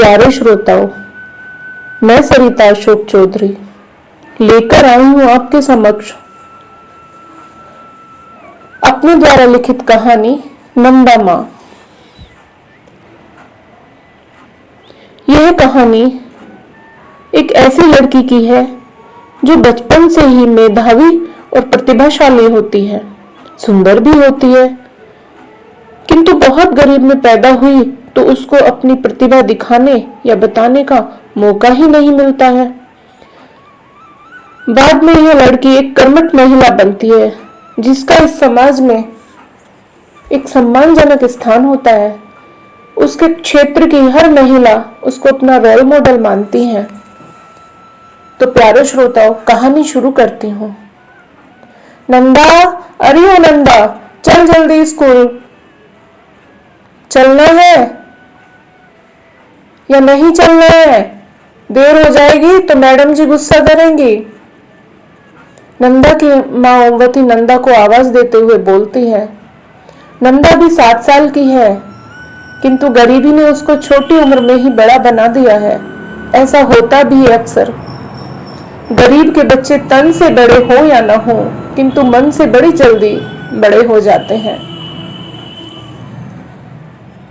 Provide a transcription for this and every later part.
प्यारे श्रोताओं, मैं सरिता अशोक चौधरी लेकर आई हूं आपके समक्ष अपने द्वारा लिखित कहानी नंदा माँ। यह कहानी एक ऐसी लड़की की है जो बचपन से ही मेधावी और प्रतिभाशाली होती है, सुंदर भी होती है, किंतु बहुत गरीब में पैदा हुई तो उसको अपनी प्रतिभा दिखाने या बताने का मौका ही नहीं मिलता है। बाद में यह लड़की एक कर्मठ महिला बनती है जिसका इस समाज में एक सम्मानजनक स्थान होता है। उसके क्षेत्र की हर महिला उसको अपना रोल मॉडल मानती है। तो प्यारे श्रोताओं, कहानी शुरू करती हूँ। नंदा, अरे ओ नंदा, चल जल्दी स्कूल चलना है या नहीं चलना है? देर हो जाएगी तो मैडम जी गुस्सा करेंगी। नंदा की माँ ओमवती नंदा को आवाज देते हुए बोलती है। नंदा भी 7 साल की है, किंतु गरीबी ने उसको छोटी उम्र में ही बड़ा बना दिया है। ऐसा होता भी है अक्सर। गरीब के बच्चे तन से बड़े हो या न हो, किंतु मन से बड़ी जल्दी बड़े हो जाते हैं।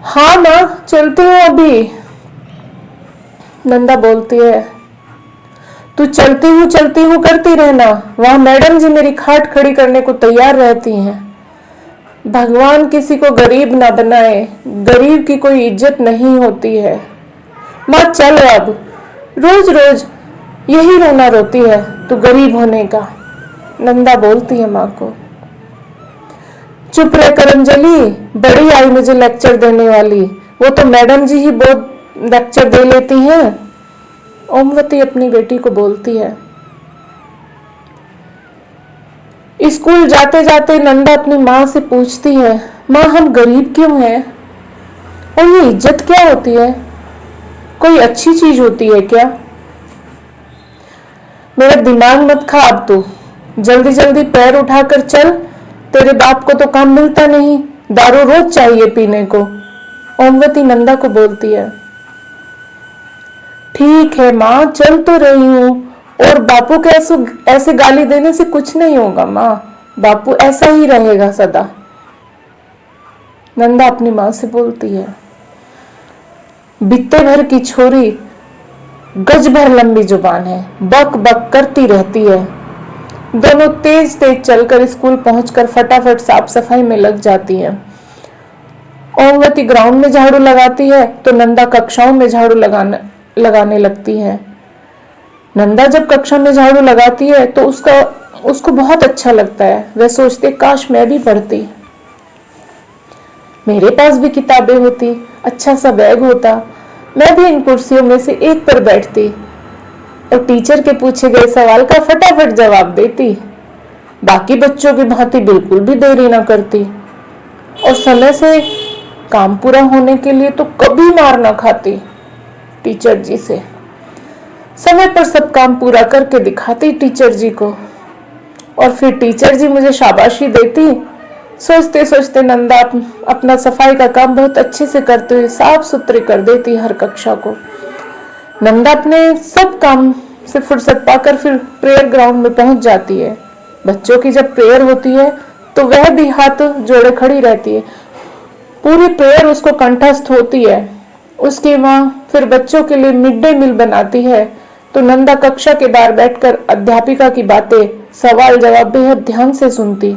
हाँ माँ, चलती हूँ अभी, नंदा बोलती है। तू चलती हूँ करती रहना, वहां मैडम जी मेरी खाट खड़ी करने को तैयार रहती हैं। भगवान किसी को गरीब ना बनाए, गरीब की कोई इज्जत नहीं होती है। माँ चल अब, रोज रोज यही रोना रोती है तू गरीब होने का, नंदा बोलती है माँ को। चुप रह कर अंजलि, बड़ी आई मुझे लेक्चर देने वाली, वो तो मैडम जी ही बहुत लेक्चर दे लेती हैं, ओमवती अपनी बेटी को बोलती है। स्कूल जाते जाते नंदा अपनी माँ से पूछती है, माँ हम गरीब क्यों हैं? और ये इज्जत क्या होती है? कोई अच्छी चीज होती है क्या? मेरा दिमाग मत खा अब तू, जल्दी जल्दी पैर उठाकर चल, तेरे बाप को तो काम मिलता नहीं, दारू रोज चाहिए पीने को, ओमवती नंदा को बोलती है। ठीक है माँ, चल तो रही हूँ, और बापू के ऐसे गाली देने से कुछ नहीं होगा माँ, बापू ऐसा ही रहेगा सदा, नंदा अपनी माँ से बोलती है। बित्ते भर की छोरी, गज भर लंबी जुबान है, बक बक करती रहती है। दोनों तेज तेज चलकर स्कूल पहुंचकर फटाफट साफ सफाई में लग जाती है। ओमवती ग्राउंड में झाड़ू लगाती है तो नंदा कक्षाओं में झाड़ू लगाने लगती है। नंदा जब कक्षा में झाड़ू लगाती है तो उसको बहुत अच्छा लगता है। वह सोचती, काश मैं भी पढ़ती, मेरे पास भी किताबें होती, अच्छा सा बैग होता, मैं भी इन कुर्सियों में से एक पर बैठती और टीचर के पूछे गए सवाल का फटाफट जवाब देती, बाकी बच्चों की भांति बिल्कुल भी देरी ना करती, और समय से काम पूरा होने के लिए तो कभी मार ना खाती टीचर जी से। समय पर सब काम पूरा करके दिखाती टीचर जी को, और फिर टीचर जी मुझे शाबाशी देती। सोचते सोचते नंदा अपना सफाई का काम बहुत अच्छे से करते हुए साफ सुथरे कर देती हर कक्षा को। नंदा अपने सब काम से फुर्सत पाकर फिर प्रेयर ग्राउंड में पहुंच जाती है। बच्चों की जब प्रेयर होती है तो वह भी हाथ जोड़े खड़ी रहती है, पूरी प्रेयर उसको कंठस्थ होती है। उसकी माँ फिर बच्चों के लिए मिड डे मील बनाती है तो नंदा कक्षा के बाहर बैठकर अध्यापिका की बातें, सवाल जवाब बेहद ध्यान से सुनती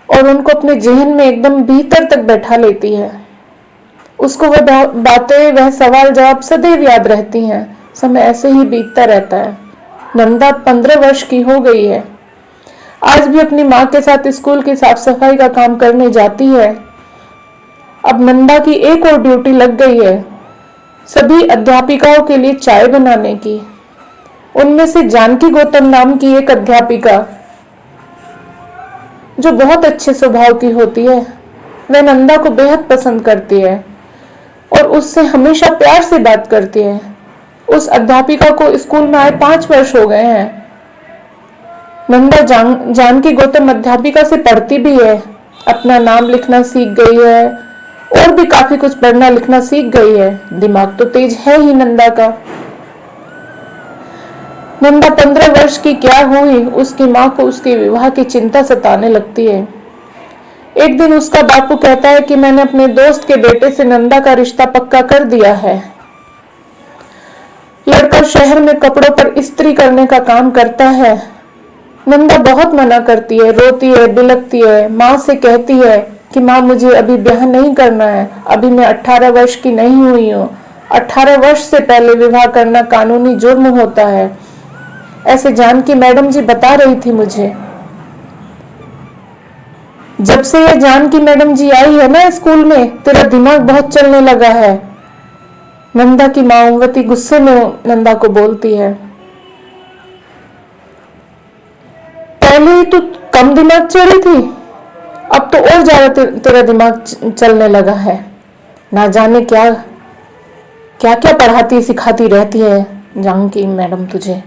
और उनको अपने जहन में एकदम भीतर तक बैठा लेती है। उसको वह बातें, वह सवाल जवाब सदैव याद रहती हैं। समय ऐसे ही बीतता रहता है। नंदा 15 वर्ष की हो गई है। आज भी अपनी माँ के साथ स्कूल की साफ सफाई का काम करने जाती है। अब नंदा की एक और ड्यूटी लग गई है, सभी अध्यापिकाओं के लिए चाय बनाने की। उनमें से जानकी गौतम नाम की एक अध्यापिका, जो बहुत अच्छे स्वभाव की होती है, वह नंदा को बेहद पसंद करती है और उससे हमेशा प्यार से बात करती है। उस अध्यापिका को स्कूल में आए 5 वर्ष हो गए हैं। नंदा जानकी गौतम अध्यापिका से पढ़ती भी है, अपना नाम लिखना सीख गई है, और भी काफी कुछ पढ़ना लिखना सीख गई है, दिमाग तो तेज है ही नंदा का। नंदा 15 वर्ष की क्या हुई, उसकी माँ को उसके विवाह की चिंता सताने लगती है। एक दिन उसका बापू कहता है कि मैंने अपने दोस्त के बेटे से नंदा का रिश्ता पक्का कर दिया है। लड़का शहर में कपड़ों पर इस्त्री करने का काम करता है। नंदा बहुत मना करती है, रोती है, बिलखती है, माँ से कहती है कि माँ मुझे अभी ब्याह नहीं करना है, अभी मैं 18 वर्ष की नहीं हुई हूँ। 18 वर्ष से पहले विवाह करना कानूनी जुर्म होता है, ऐसे जानकी मैडम जी बता रही थी मुझे। जब से ये जानकी मैडम जी आई है ना स्कूल में, तेरा दिमाग बहुत चलने लगा है। नंदा की माँ ओमवती गुस्से में नंदा को बोलती है। पहले ही तू कम दिमाग चढ़ी थी, अब तो और ज्यादा तेरा दिमाग चलने लगा है। ना जाने क्या क्या क्या पढ़ाती सिखाती रहती है जानकी मैडम तुझे।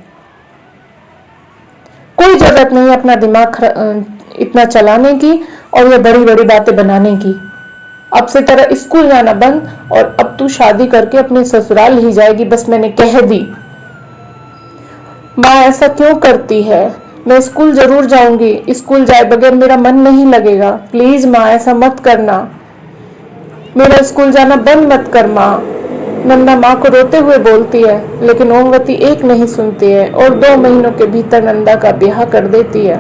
कोई जरूरत नहीं अपना दिमाग इतना चलाने की और ये बड़ी बड़ी बातें बनाने की। अब से तेरा स्कूल जाना बंद, और अब तू शादी करके अपने ससुराल ही जाएगी, बस मैंने कह दी। माँ ऐसा क्यों करती है, मैं स्कूल जरूर जाऊंगी, स्कूल जाए बगैर मेरा मन नहीं लगेगा, प्लीज माँ ऐसा मत करना, मेरा स्कूल जाना बंद मत कर माँ। नंदा माँ को रोते हुए बोलती है, लेकिन ओमवती एक नहीं सुनती है और 2 महीनों के भीतर नंदा का ब्याह कर देती है।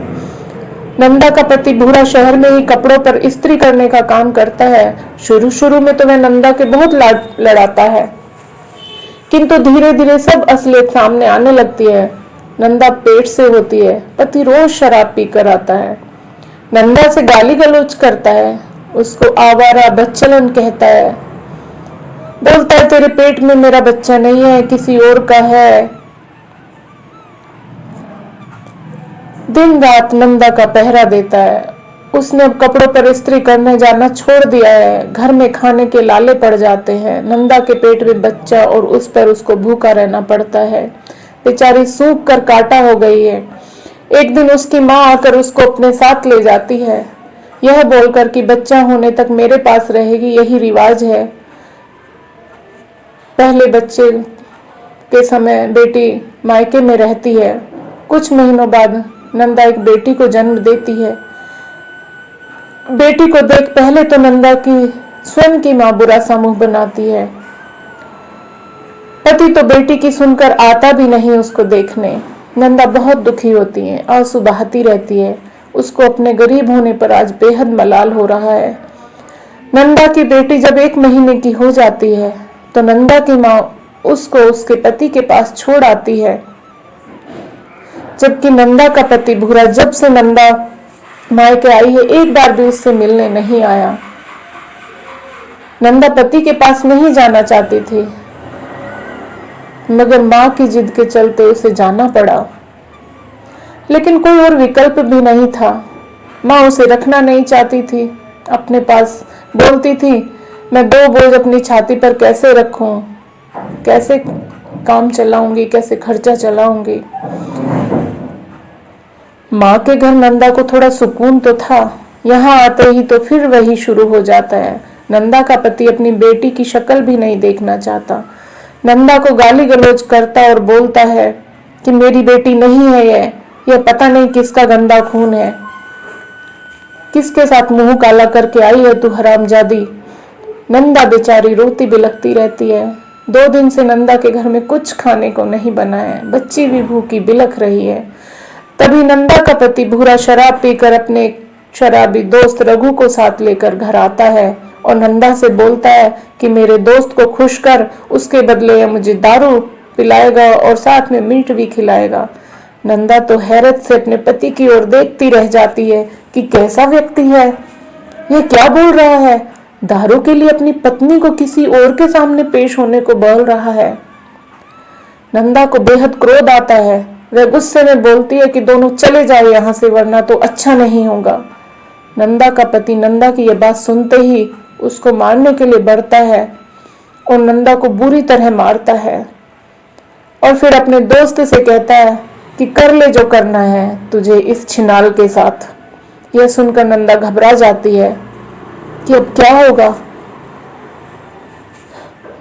नंदा का पति भूरा शहर में ही कपड़ों पर इस्त्री करने का काम करता है। शुरू शुरू में तो वह नंदा के बहुत लड़ाता है, किंतु धीरे धीरे सब असलियत सामने आने लगती है। नंदा पेट से होती है, पति रोज शराब पी कर आता है, नंदा से गाली गलौज करता है, उसको आवारा बच्चलन कहता है, बोलता है तेरे पेट में मेरा बच्चा नहीं है, किसी और का है। दिन रात नंदा का पहरा देता है। उसने अब कपड़ों पर इस्त्री करने जाना छोड़ दिया है। घर में खाने के लाले पड़ जाते हैं। नंदा के पेट में बच्चा और उस पर उसको भूखा रहना पड़ता है। बेचारी सूख कर कांटा हो गई है। एक दिन उसकी माँ आकर उसको अपने साथ ले जाती है, यह बोलकर कि बच्चा होने तक मेरे पास रहेगी, यही रिवाज है। पहले बच्चे के समय बेटी मायके में रहती है। कुछ महीनों बाद नंदा एक बेटी को जन्म देती है। बेटी को देख पहले तो नंदा की स्वयं की मां बुरा सा मुंह बनाती है। पति तो बेटी की सुनकर आता भी नहीं उसको देखने। नंदा बहुत दुखी होती है, आंसू बहाती रहती है। उसको अपने गरीब होने पर आज बेहद मलाल हो रहा है। नंदा की बेटी जब 1 महीने की हो जाती है तो नंदा की माँ उसको उसके पति के पास छोड़ आती है, जबकि नंदा का पति भूरा जब से नंदा मायके आई है एक बार भी उससे मिलने नहीं आया। नंदा पति के पास नहीं जाना चाहती थी, मगर मां की जिद के चलते उसे जाना पड़ा। लेकिन कोई और विकल्प भी नहीं था। मां उसे रखना नहीं चाहती थी अपने पास। बोलती थी, मैं 2 बोझ अपनी छाती पर कैसे रखूं, कैसे काम चलाऊंगी, कैसे खर्चा चलाऊंगी। माँ के घर नंदा को थोड़ा सुकून तो था, यहाँ आते ही तो फिर वही शुरू हो जाता है। नंदा का पति अपनी बेटी की शक्ल भी नहीं देखना चाहता। नंदा को गाली गलौज करता और बोलता है कि मेरी बेटी नहीं है यह पता नहीं किसका गंदा खून है, किसके साथ मुंह काला करके आई है तू हरामजादी। नंदा बेचारी रोती बिलखती रहती है। 2 दिन से नंदा के घर में कुछ खाने को नहीं बना है। बच्ची भी भूखी बिलख रही है। तभी नंदा का पति भूरा शराब पीकर अपने शराबी दोस्त रघु को साथ लेकर घर आता है और नंदा से बोलता है कि मेरे दोस्त को खुश कर, उसके बदले यह मुझे दारू पिलाएगा और साथ में मीट भी खिलाएगा। नंदा तो हैरत से अपने पति की ओर देखती रह जाती है कि कैसा व्यक्ति है, यह क्या बोल रहा है, दारू के लिए अपनी पत्नी को किसी और के सामने पेश होने को बोल रहा है। नंदा को बेहद क्रोध आता है। वह गुस्से में बोलती है कि दोनों चले जाओ यहाँ से, वरना तो अच्छा नहीं होगा। नंदा का पति नंदा की यह बात सुनते ही उसको मारने के लिए बढ़ता है और नंदा को बुरी तरह मारता है और फिर अपने दोस्त से कहता है कि कर ले जो करना है तुझे इस छिनाल के साथ। यह सुनकर नंदा घबरा जाती है कि अब क्या होगा।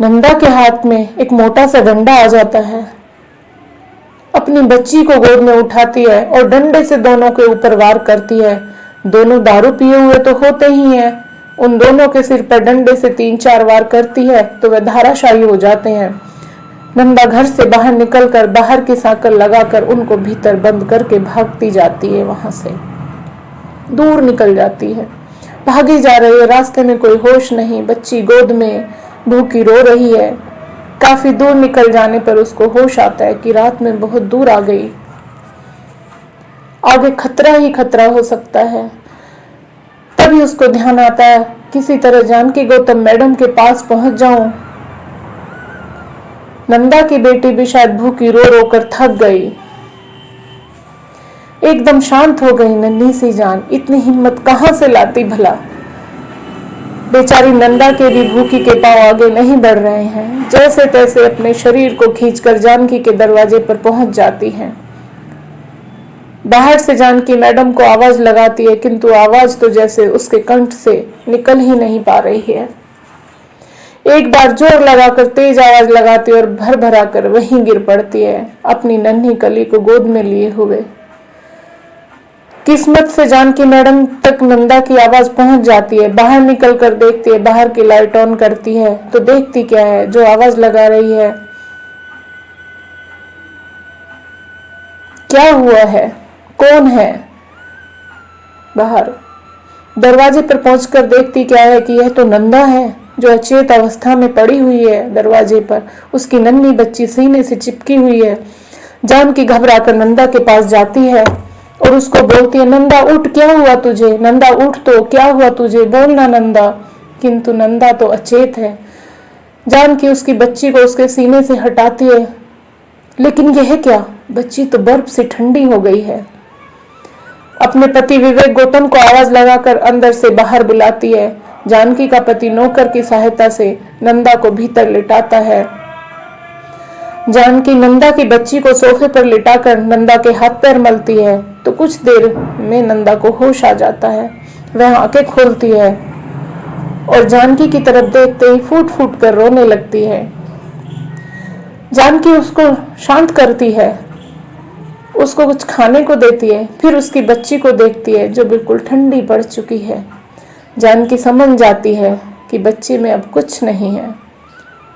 नंदा के हाथ में एक मोटा सा डंडा आ जाता है। अपनी बच्ची को गोद में उठाती है और डंडे से दोनों के ऊपर वार करती है। दोनों दारू पिए हुए तो होते ही हैं। उन दोनों के सिर पर डंडे से 3-4 वार करती है तो वे धाराशायी हो जाते हैं। नंदा घर से बाहर निकलकर बाहर की सांकल लगाकर उनको भीतर बंद करके भागती जाती है। वहां से दूर निकल जाती है, भागी जा रही है। रास्ते में कोई होश नहीं, बच्ची गोद में भूखी रो रही है। काफी दूर निकल जाने पर उसको होश आता है कि रात में बहुत दूर आ गई, आगे खतरा ही खतरा हो सकता है। तभी उसको ध्यान आता है किसी तरह जानकी गौतम मैडम के पास पहुंच जाऊं। नंदा की बेटी भी शायद भूखी रो रो कर थक गई, एकदम शांत हो गई नन्ही सी जान। इतनी हिम्मत कहां से लाती भला। बेचारी नंदा के भी भूखी के पांव आगे नहीं बढ़ रहे हैं। जैसे तैसे अपने शरीर को खींचकर जानकी के दरवाजे पर पहुंच जाती हैं। बाहर से जानकी मैडम को आवाज लगाती है, किंतु आवाज तो जैसे उसके कंठ से निकल ही नहीं पा रही है। एक बार जोर लगाकर तेज आवाज लगाती है और भर भरा कर वहीं गिर पड़ती है, अपनी नन्ही कली को गोद में लिए हुए। किस्मत से जानकी मैडम तक नंदा की आवाज पहुंच जाती है। बाहर निकल कर देखती है, बाहर की लाइट ऑन करती है तो देखती क्या है, जो आवाज लगा रही है। क्या हुआ है, कौन है? बाहर दरवाजे पर पहुंचकर देखती क्या है कि यह तो नंदा है, जो अचेत अवस्था में पड़ी हुई है दरवाजे पर। उसकी नन्ही बच्ची सीने से चिपकी हुई है। जानकी घबराकर नंदा के पास जाती है और उसको बोलती है, नंदा उठ, क्या हुआ तुझे? नंदा उठ तो, क्या हुआ तुझे, बोलना नंदा। किंतु नंदा तो अचेत है। जानकी उसकी बच्ची को उसके सीने से हटाती है, लेकिन यह क्या, बच्ची तो बर्फ से ठंडी हो गई है। अपने पति विवेक गौतम को आवाज लगाकर अंदर से बाहर बुलाती है। जानकी का पति नौकर की सहायता से नंदा को भीतर लिटाता है। जानकी नंदा की बच्ची को सोफे पर लिटाकर नंदा के हाथ पैर मलती है तो कुछ देर में नंदा को होश आ जाता है। वह आंखें खोलती है और जानकी की तरफ देखते ही फूट फूट कर रोने लगती है। जानकी उसको शांत करती है, उसको कुछ खाने को देती है, फिर उसकी बच्ची को देखती है जो बिल्कुल ठंडी पड़ चुकी है। जानकी समझ जाती है कि बच्ची में अब कुछ नहीं है।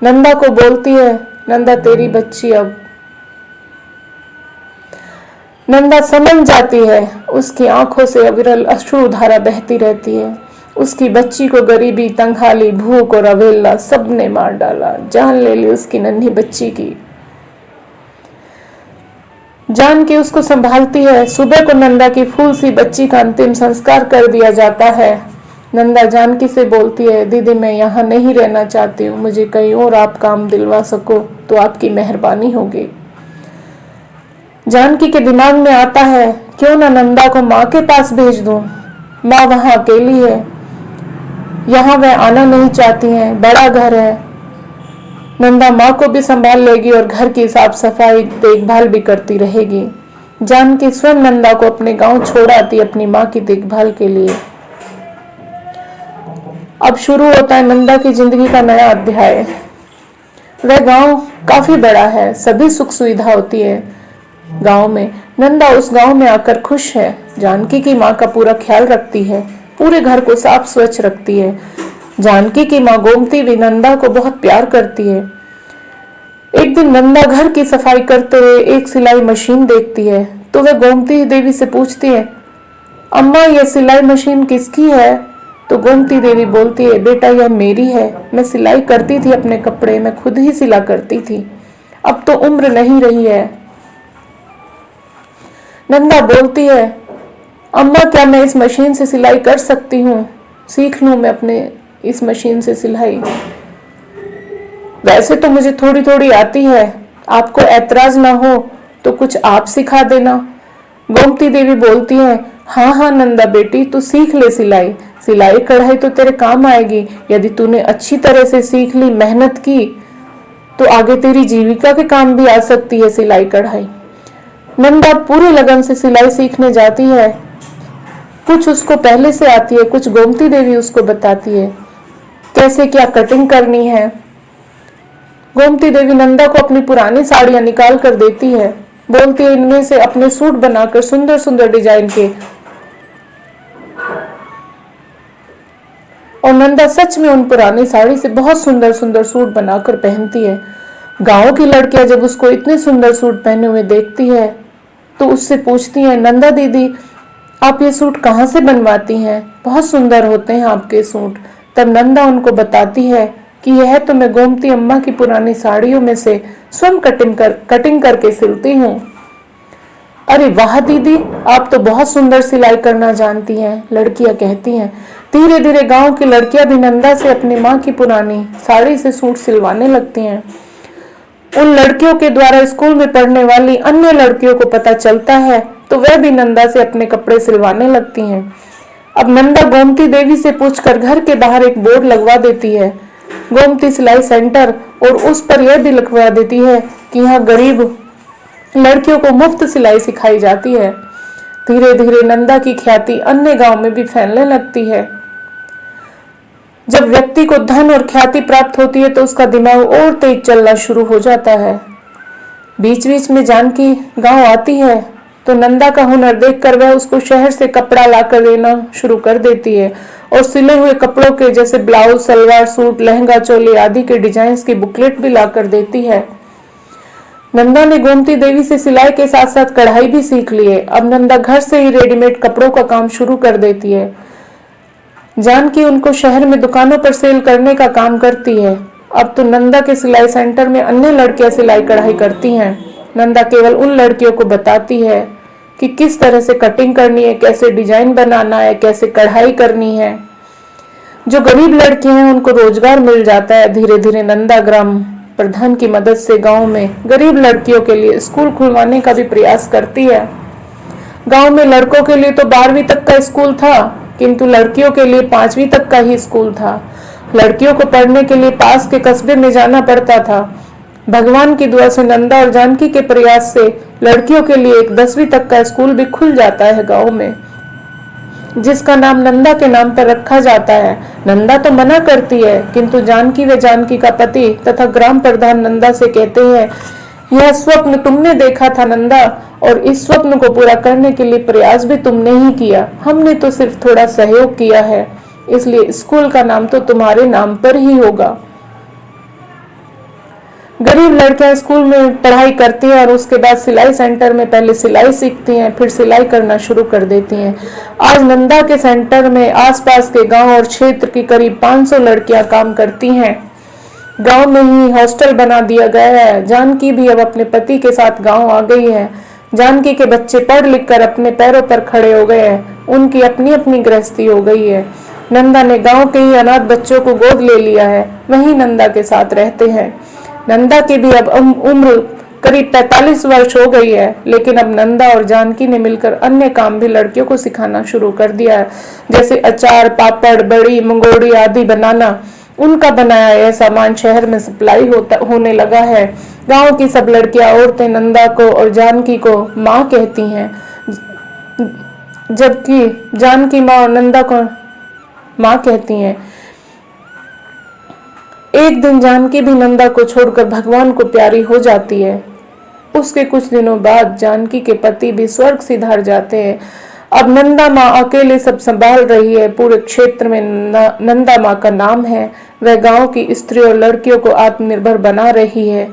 नंदा को बोलती है, नंदा तेरी बच्ची अब। नंदा समझ जाती है, उसकी आंखों से अविरल अश्रुधारा बहती रहती है। उसकी बच्ची को गरीबी, तंगहाली, भूख और अवेला सब ने मार डाला, जान ले ली उसकी नन्ही बच्ची की। जानकी उसको संभालती है। सुबह को नंदा की फूल सी बच्ची का अंतिम संस्कार कर दिया जाता है। नंदा जानकी से बोलती है, दीदी मैं यहाँ नहीं रहना चाहती हूँ, मुझे कहीं और आप काम दिलवा सको तो आपकी मेहरबानी होगी। जानकी के दिमाग में आता है, क्यों ना नंदा को माँ के पास भेज दूं, माँ वहां अकेली है, यहाँ वह आना नहीं चाहती हैं, बड़ा घर है, नंदा माँ को भी संभाल लेगी और घर की साफ सफाई देखभाल भी करती रहेगी। जानकी स्वयं नंदा को अपने गांव छोड़ आती अपनी माँ की देखभाल के लिए। अब शुरू होता है नंदा की जिंदगी का नया अध्याय। वह गांव काफी बड़ा है, सभी सुख सुविधा होती है गांव में। नंदा उस गांव में आकर खुश है। जानकी की माँ का पूरा ख्याल रखती है, पूरे घर को साफ स्वच्छ रखती है। जानकी की माँ गोमती भी नंदा को बहुत प्यार करती है। एक दिन नंदा घर की सफाई करते हुए एक सिलाई मशीन देखती है तो वह गोमती देवी से पूछती है, अम्मा यह सिलाई मशीन किसकी है? तो गोमती देवी बोलती है, बेटा यह मेरी है, मैं सिलाई करती थी अपने कपड़े, मैं खुद ही सिला करती थी, अब तो उम्र नहीं रही है। नंदा बोलती है, अम्मा क्या मैं इस मशीन से सिलाई कर सकती हूँ? सीख लूं मैं अपने इस मशीन से सिलाई? वैसे तो मुझे थोड़ी थोड़ी आती है, आपको ऐतराज ना हो तो कुछ आप सिखा देना। गोमती देवी बोलती है, हाँ हाँ नंदा बेटी तू सीख ले सिलाई, सिलाई कढ़ाई तो तेरे काम आएगी। यदि तूने अच्छी तरह से सीख ली, मेहनत की तो आगे तेरी जीविका के काम भी आ सकती है सिलाई कढ़ाई। नंदा पूरी लगन से सिलाई सीखने जाती है। कुछ उसको पहले से आती है, कुछ गोमती देवी उसको बताती है कैसे क्या कटिंग करनी है, गोमती देवी नंदा को अपनी पुरानी साड़ियां निकाल कर देती है, बोलती है इनमें से अपने सूट बनाकर सुंदर सुंदर डिजाइन के। और नंदा सच में उन पुरानी साड़ी से बहुत सुंदर सुंदर सूट बनाकर पहनती है। गांव की लड़कियां जब उसको इतने सुंदर सूट पहने हुए देखती है तो उससे पूछती हैं, नंदा दीदी आप ये सूट कहाँ से बनवाती हैं? बहुत सुंदर होते हैं आपके सूट। तब नंदा उनको बताती है कि यह तो मैं गोमती अम्मा की पुरानी साड़ियों में से स्वयं कटिंग करके सिलती हूँ। अरे वाह दीदी, आप तो बहुत सुंदर सिलाई करना जानती हैं, लड़कियां कहती हैं। धीरे धीरे गांव की लड़कियां भी नंदा से अपनी माँ की पुरानी साड़ी से सूट सिलवाने लगती हैं। उन लड़कियों के द्वारा स्कूल में पढ़ने वाली अन्य लड़कियों को पता चलता है तो वह भी नंदा से अपने कपड़े सिलवाने लगती हैं। अब नंदा गोमती देवी से पूछकर घर के बाहर एक बोर्ड लगवा देती है, गोमती सिलाई सेंटर, और उस पर यह भी लिखवा देती है कि यहाँ गरीब लड़कियों को मुफ्त सिलाई सिखाई जाती है। धीरे धीरे नंदा की ख्याति अन्य गांव में भी फैलने लगती है। जब व्यक्ति को धन और ख्याति प्राप्त होती है तो उसका दिमाग और तेज चलना शुरू हो जाता है। बीच बीच में जानकी गांव आती है तो नंदा का हुनर देखकर वह उसको शहर से कपड़ा लाकर देना शुरू कर देती है और सिले हुए कपड़ों के जैसे ब्लाउज, सलवार सूट, लहंगा चोली आदि के डिजाइन की बुकलेट भी लाकर देती है। नंदा ने गोमती देवी से सिलाई के साथ साथ कढ़ाई भी सीख ली है। अब नंदा घर से ही रेडीमेड कपड़ों का काम शुरू कर देती है। जानकी उनको शहर में दुकानों पर सेल करने का काम करती है। अब तो नंदा के सिलाई सेंटर में अन्य लड़कियां सिलाई कढ़ाई करती हैं। नंदा केवल उन लड़कियों को बताती है कि किस तरह से कटिंग करनी है, कैसे डिजाइन बनाना है, कैसे कढ़ाई करनी है। जो गरीब लड़कियां हैं उनको रोजगार मिल जाता है। धीरे धीरे नंदा ग्राम प्रधान की मदद से गांव में गरीब लड़कियों के लिए स्कूल खुलवाने का भी प्रयास करती है। गांव में लड़कों के लिए तो 12वीं तक का स्कूल था, किंतु लड़कियों के लिए 5वीं तक का ही स्कूल था। लड़कियों को पढ़ने के लिए पास के कस्बे में जाना पड़ता था। भगवान की दुआ से नंदा और जानकी के प्रयास से लड़कियों के लिए एक 10वीं तक का स्कूल भी खुल जाता है गांव में, जिसका नाम नंदा के नाम पर रखा जाता है। नंदा तो मना करती है, किंतु जानकी व जानकी का पति तथा ग्राम प्रधान नंदा से कहते हैं, यह स्वप्न तुमने देखा था नंदा, और इस स्वप्न को पूरा करने के लिए प्रयास भी तुमने ही किया, हमने तो सिर्फ थोड़ा सहयोग किया है, इसलिए स्कूल का नाम तो तुम्हारे नाम पर ही होगा। गरीब लड़कियां स्कूल में पढ़ाई करती हैं और उसके बाद सिलाई सेंटर में पहले सिलाई सीखती हैं, फिर सिलाई करना शुरू कर देती हैं। आज नंदा के सेंटर में आसपास के गांव और क्षेत्र की करीब 500 लड़कियां काम करती हैं। गांव में ही हॉस्टल बना दिया गया है। जानकी भी अब अपने पति के साथ गांव आ गई है। जानकी के बच्चे पढ़ लिख कर अपने पैरों पर खड़े हो गए हैं। उनकी अपनी अपनी गृहस्थी हो गई है। नंदा ने गांव के ही अनाथ बच्चों को गोद ले लिया है, वही नंदा के साथ रहते हैं। नंदा की भी अब उम्र करीब 45 वर्ष हो गई है, लेकिन अब नंदा और जानकी ने मिलकर अन्य काम भी लड़कियों को सिखाना शुरू कर दिया है, जैसे अचार, पापड़, बड़ी, मंगोड़ी आदि बनाना। उनका बनाया यह सामान शहर में सप्लाई होने लगा है। गांव की सब लड़कियां, औरतें नंदा को और जानकी को माँ कहती हैं, जबकि जानकी माँ और नंदा को माँ कहती हैं। एक दिन जानकी भी नंदा को छोड़कर भगवान को प्यारी हो जाती है। उसके कुछ दिनों बाद जानकी के पति भी स्वर्ग सिधार जाते हैं। अब नंदा माँ अकेले सब संभाल रही है। पूरे क्षेत्र में नंदा माँ का नाम है। वह गांव की स्त्रियों और लड़कियों को आत्मनिर्भर बना रही है।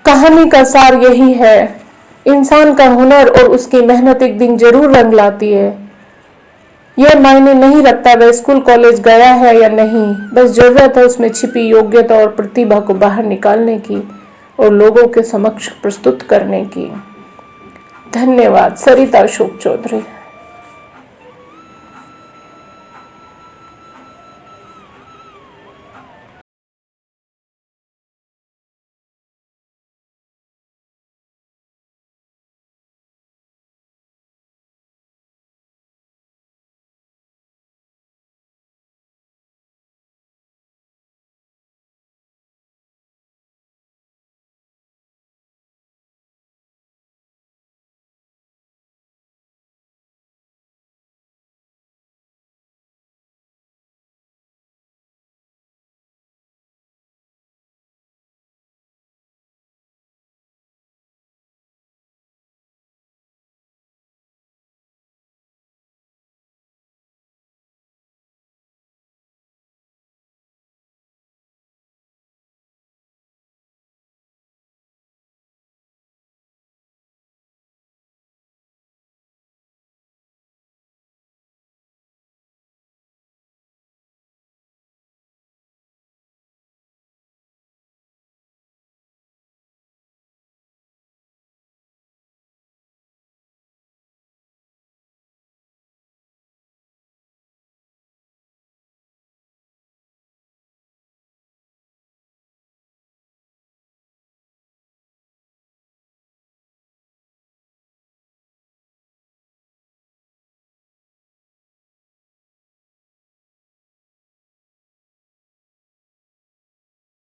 कहानी का सार यही है, इंसान का हुनर और उसकी मेहनत एक दिन जरूर रंग लाती है। यह मायने नहीं रखता वह स्कूल कॉलेज गया है या नहीं, बस जरूरत है उसमें छिपी योग्यता और प्रतिभा को बाहर निकालने की और लोगों के समक्ष प्रस्तुत करने की। धन्यवाद। सरिता अशोक चौधरी।